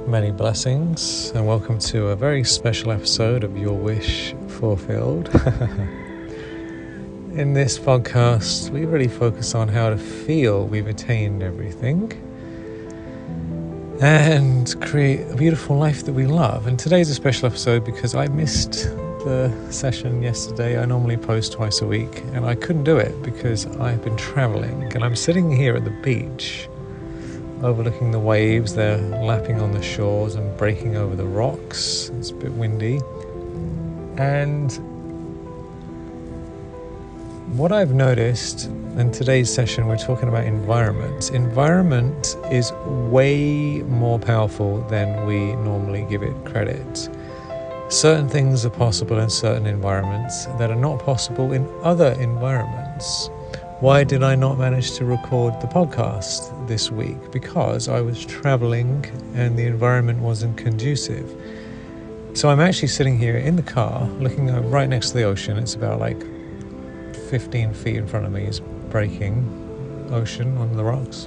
Many blessings and welcome to a very special episode of Your Wish Fulfilled. In this podcast, we really focus on how to feel we've attained everything and create a beautiful life that we love. And today's a special episode because I missed the session yesterday. I normally post twice a week and I couldn't do it because I've been traveling, and I'm sitting here at the beach overlooking the waves. They're lapping on the shores and breaking over the rocks. It's a bit windy. And what I've noticed in today's session, we're talking about environment. Environment is way more powerful than we normally give it credit. Certain things are possible in certain environments that are not possible in other environments. Why did I not manage to record the podcast this week? Because I was traveling and the environment wasn't conducive. So I'm actually sitting here in the car looking right next to the ocean. It's about 15 feet in front of me is breaking ocean on the rocks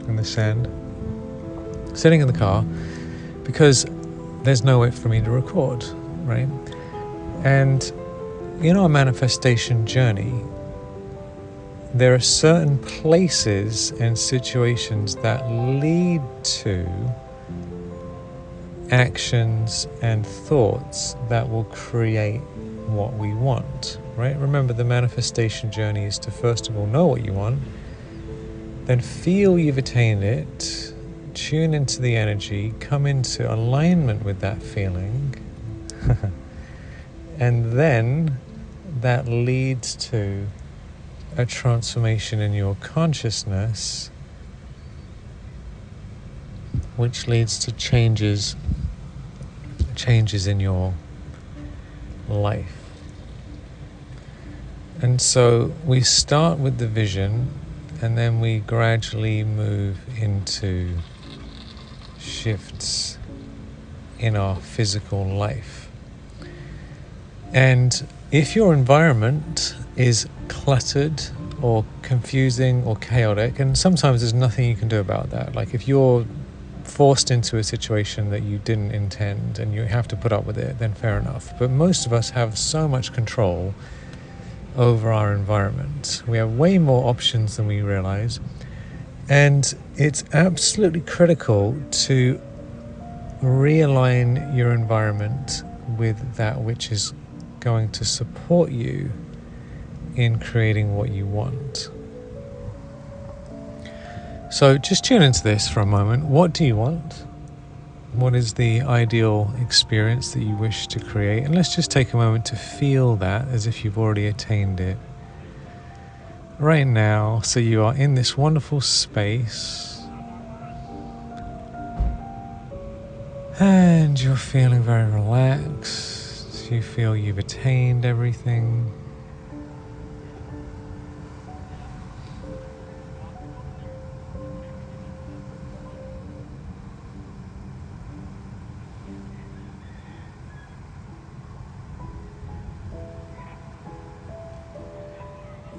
and the sand. Sitting in the car because there's no way for me to record, right? And a manifestation journey, there are certain places and situations that lead to actions and thoughts that will create what we want, right? Remember, the manifestation journey is to first of all know what you want, then feel you've attained it, tune into the energy, come into alignment with that feeling, and then that leads to a transformation in your consciousness, which leads to changes in your life. And so we start with the vision, and then we gradually move into shifts in our physical life. And if your environment is cluttered or confusing or chaotic, and sometimes there's nothing you can do about that. Like if you're forced into a situation that you didn't intend and you have to put up with it, then fair enough. But most of us have so much control over our environment. We have way more options than we realize. And it's absolutely critical to realign your environment with that which is going to support you in creating what you want. So just tune into this for a moment. What do you want? What is the ideal experience that you wish to create? And let's just take a moment to feel that as if you've already attained it right now. So you are in this wonderful space and you're feeling very relaxed. You feel you've attained everything.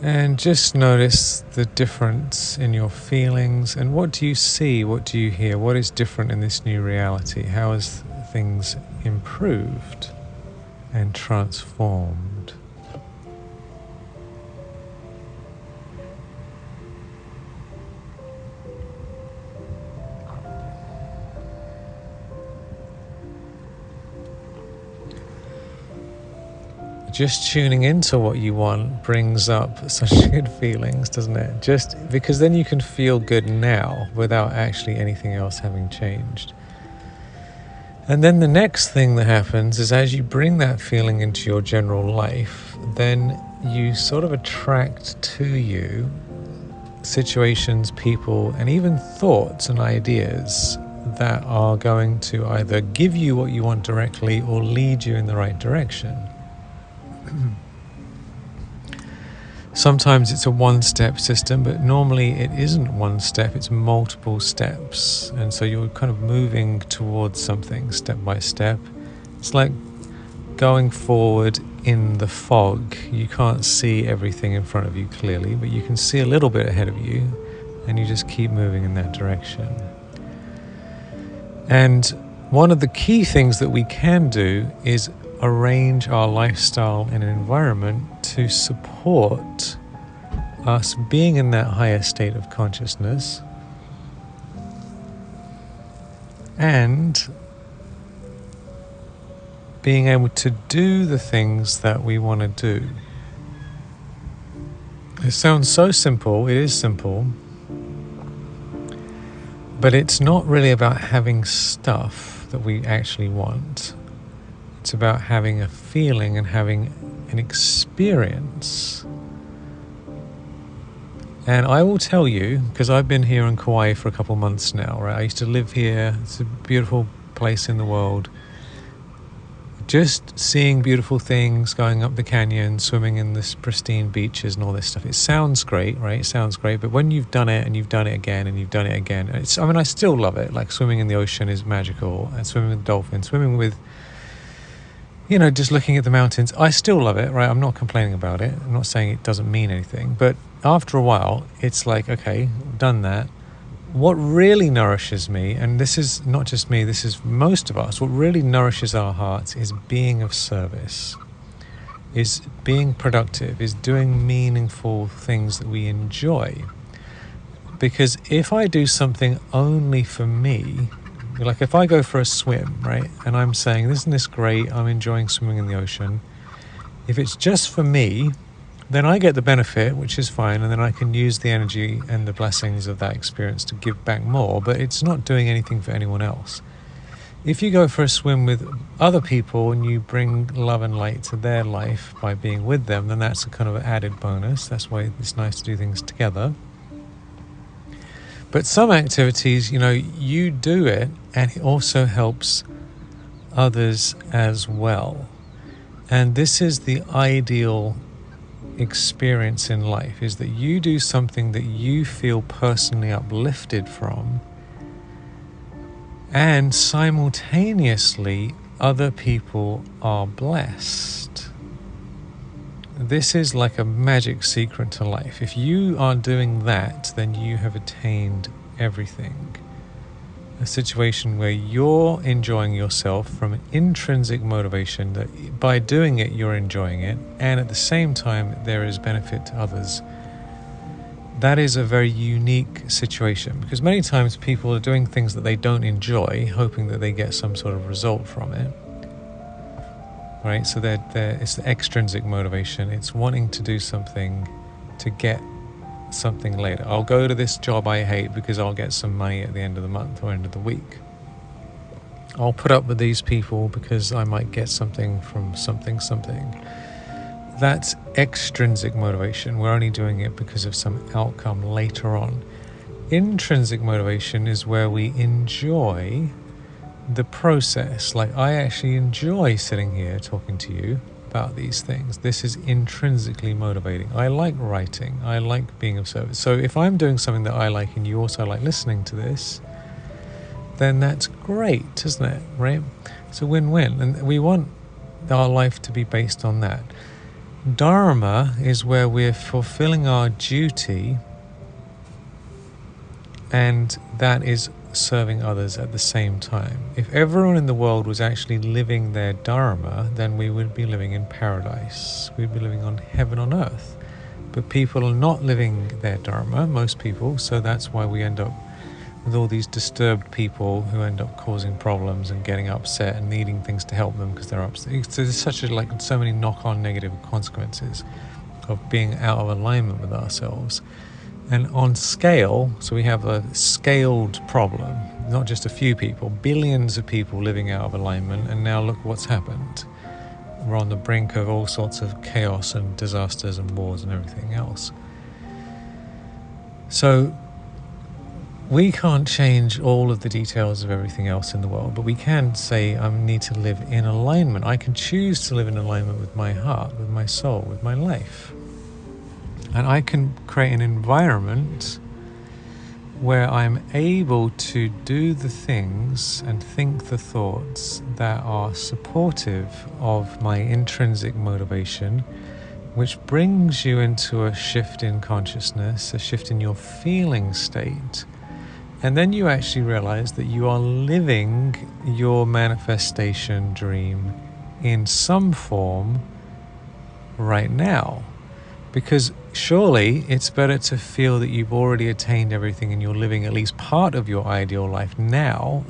And just notice the difference in your feelings. And what do you see? What do you hear? What is different in this new reality? How has things improved and transformed? Just tuning into what you want brings up such good feelings, doesn't it? Just because then you can feel good now without actually anything else having changed. And then the next thing that happens is as you bring that feeling into your general life, then you sort of attract to you situations, people, and even thoughts and ideas that are going to either give you what you want directly or lead you in the right direction. Sometimes it's a one-step system, but normally it isn't one step, it's multiple steps. And so you're kind of moving towards something step by step. It's like going forward in the fog. You can't see everything in front of you clearly, but you can see a little bit ahead of you, and you just keep moving in that direction. And one of the key things that we can do is arrange our lifestyle in an environment to support us being in that higher state of consciousness and being able to do the things that we want to do. It sounds so simple, it is simple, but it's not really about having stuff that we actually want. It's about having a feeling and having an experience. And I will tell you, because I've been here in Kauai for a couple months now, right? I used to live here. It's a beautiful place in the world. Just seeing beautiful things, going up the canyon, swimming in this pristine beaches and all this stuff. It sounds great, right? It sounds great. But when you've done it and you've done it again and you've done it again, I still love it. Like swimming in the ocean is magical, and swimming with dolphins, swimming with, just looking at the mountains. I still love it, right? I'm not complaining about it. I'm not saying it doesn't mean anything. But after a while, it's like, okay, I've done that. What really nourishes me, and this is not just me, this is most of us, what really nourishes our hearts is being of service, is being productive, is doing meaningful things that we enjoy. Because if I do something only for me, like if I go for a swim, right, and I'm saying, isn't this great, I'm enjoying swimming in the ocean. If it's just for me, then I get the benefit, which is fine, and then I can use the energy and the blessings of that experience to give back more, but it's not doing anything for anyone else. If you go for a swim with other people and you bring love and light to their life by being with them, then that's a kind of added bonus. That's why it's nice to do things together. But some activities, you do it and it also helps others as well. And this is the ideal experience in life, is that you do something that you feel personally uplifted from, and simultaneously other people are blessed. This is like a magic secret to life. If you are doing that, then you have attained everything. A situation where you're enjoying yourself from an intrinsic motivation, that by doing it you're enjoying it, and at the same time there is benefit to others. That is a very unique situation, because many times people are doing things that they don't enjoy, hoping that they get some sort of result from it, right? So it's the extrinsic motivation. It's wanting to do something to get something later. I'll go to this job I hate because I'll get some money at the end of the month or end of the week. I'll put up with these people because I might get something from something. That's extrinsic motivation. We're only doing it because of some outcome later on. Intrinsic motivation is where we enjoy the process. Like, I actually enjoy sitting here talking to you about these things. This is intrinsically motivating. I like writing. I like being of service. So if I'm doing something that I like and you also like listening to this, then that's great, isn't it? Right? It's a win-win. And we want our life to be based on that. Dharma is where we're fulfilling our duty, and that is serving others at the same time. If everyone in the world was actually living their dharma, then we would be living in paradise. We'd be living on heaven on earth. But people are not living their dharma, most people, so that's why we end up with all these disturbed people who end up causing problems and getting upset and needing things to help them because they're upset. So there's so many knock-on negative consequences of being out of alignment with ourselves. And on scale, so we have a scaled problem, not just a few people, billions of people living out of alignment, and now look what's happened. We're on the brink of all sorts of chaos and disasters and wars and everything else. So we can't change all of the details of everything else in the world, but we can say I need to live in alignment. I can choose to live in alignment with my heart, with my soul, with my life. And I can create an environment where I'm able to do the things and think the thoughts that are supportive of my intrinsic motivation, which brings you into a shift in consciousness, a shift in your feeling state. And then you actually realize that you are living your manifestation dream in some form right now. Because surely it's better to feel that you've already attained everything and you're living at least part of your ideal life now,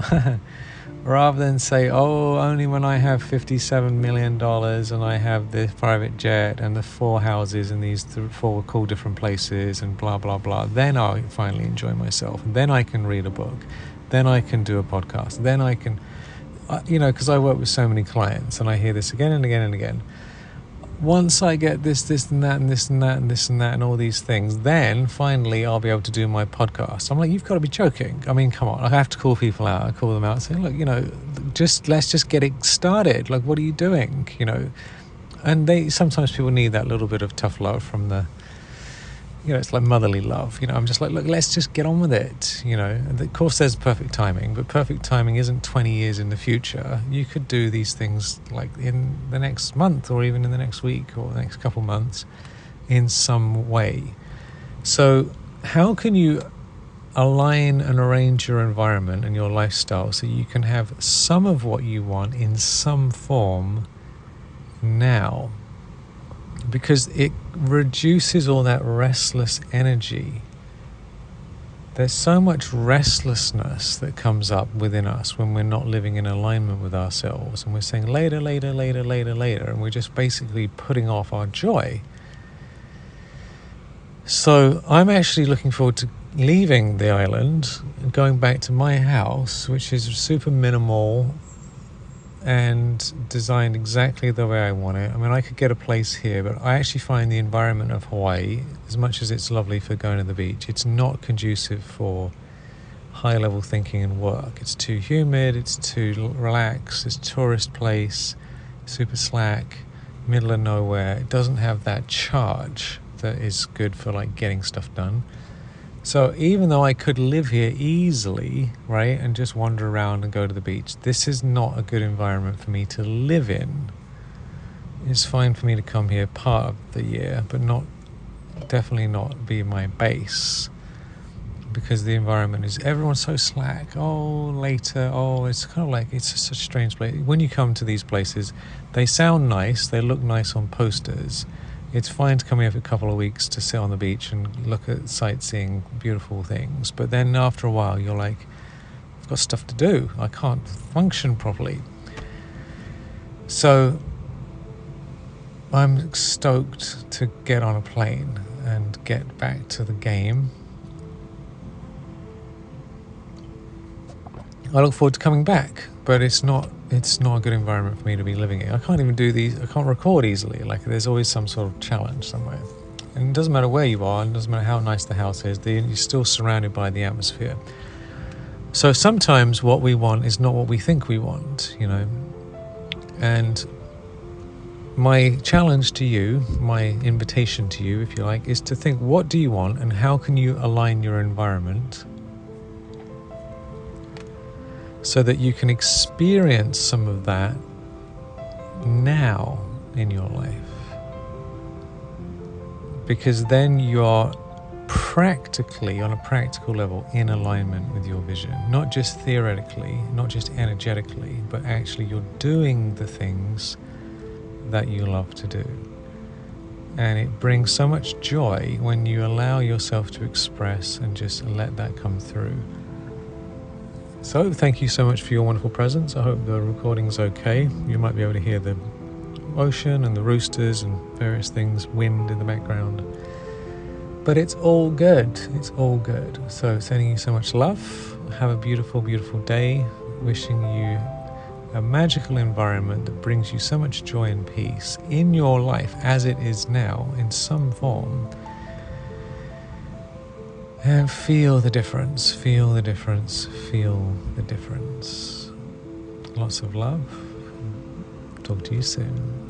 rather than say, oh, only when I have $57 million and I have this private jet and the 4 houses in these 4 cool different places and blah, blah, blah, then I'll finally enjoy myself. Then I can read a book. Then I can do a podcast. Then I can, because I work with so many clients and I hear this again and again and again. Once I get this and that and this and that and this and that and all these things, then finally I'll be able to do my podcast. I'm like, you've got to be joking. I mean, come on. I have to call people out. I call them out and say, look, let's just get it started. Like, what are you doing? And sometimes people need that little bit of tough love from the, it's like motherly love. I'm just like, look, let's just get on with it. And of course there's perfect timing, but perfect timing isn't 20 years in the future. You could do these things like in the next month or even in the next week or the next couple months in some way. So how can you align and arrange your environment and your lifestyle so you can have some of what you want in some form now? Because it reduces all that restless energy. There's so much restlessness that comes up within us when we're not living in alignment with ourselves, and we're saying later, later, later, later, later, and we're just basically putting off our joy. So I'm actually looking forward to leaving the island and going back to my house, which is super minimal and designed exactly the way I want it. I mean, I could get a place here, but I actually find the environment of Hawaii, as much as it's lovely for going to the beach, it's not conducive for high-level thinking and work. It's too humid, it's too relaxed, it's a tourist place, super slack, middle of nowhere. It doesn't have that charge that is good for like getting stuff done. So even though I could live here easily, right, and just wander around and go to the beach, this is not a good environment for me to live in. It's fine for me to come here part of the year, but definitely not be my base, because the environment is, everyone's so slack. Oh, later. Oh, it's kind of like, it's just such a strange place. When you come to these places, they sound nice, they look nice on posters. It's fine to come here for a couple of weeks to sit on the beach and look at sightseeing, beautiful things. But then after a while, you're like, I've got stuff to do. I can't function properly. So I'm stoked to get on a plane and get back to the game. I look forward to coming back, but it's not a good environment for me to be living in. I can't even do these. I can't record easily. Like, there's always some sort of challenge somewhere. And it doesn't matter where you are, and it doesn't matter how nice the house is, you're still surrounded by the atmosphere. So sometimes what we want is not what we think we want, And my challenge to you, my invitation to you, if you like, is to think, what do you want and how can you align your environment so that you can experience some of that now in your life. Because then you're practically, on a practical level, in alignment with your vision. Not just theoretically, not just energetically, but actually you're doing the things that you love to do. And it brings so much joy when you allow yourself to express and just let that come through. So thank you so much for your wonderful presence. I hope the recording's okay. You might be able to hear the ocean and the roosters and various things, wind in the background. But it's all good. It's all good. So sending you so much love. Have a beautiful, beautiful day. Wishing you a magical environment that brings you so much joy and peace in your life as it is now in some form. And feel the difference, feel the difference, feel the difference. Lots of love. Talk to you soon.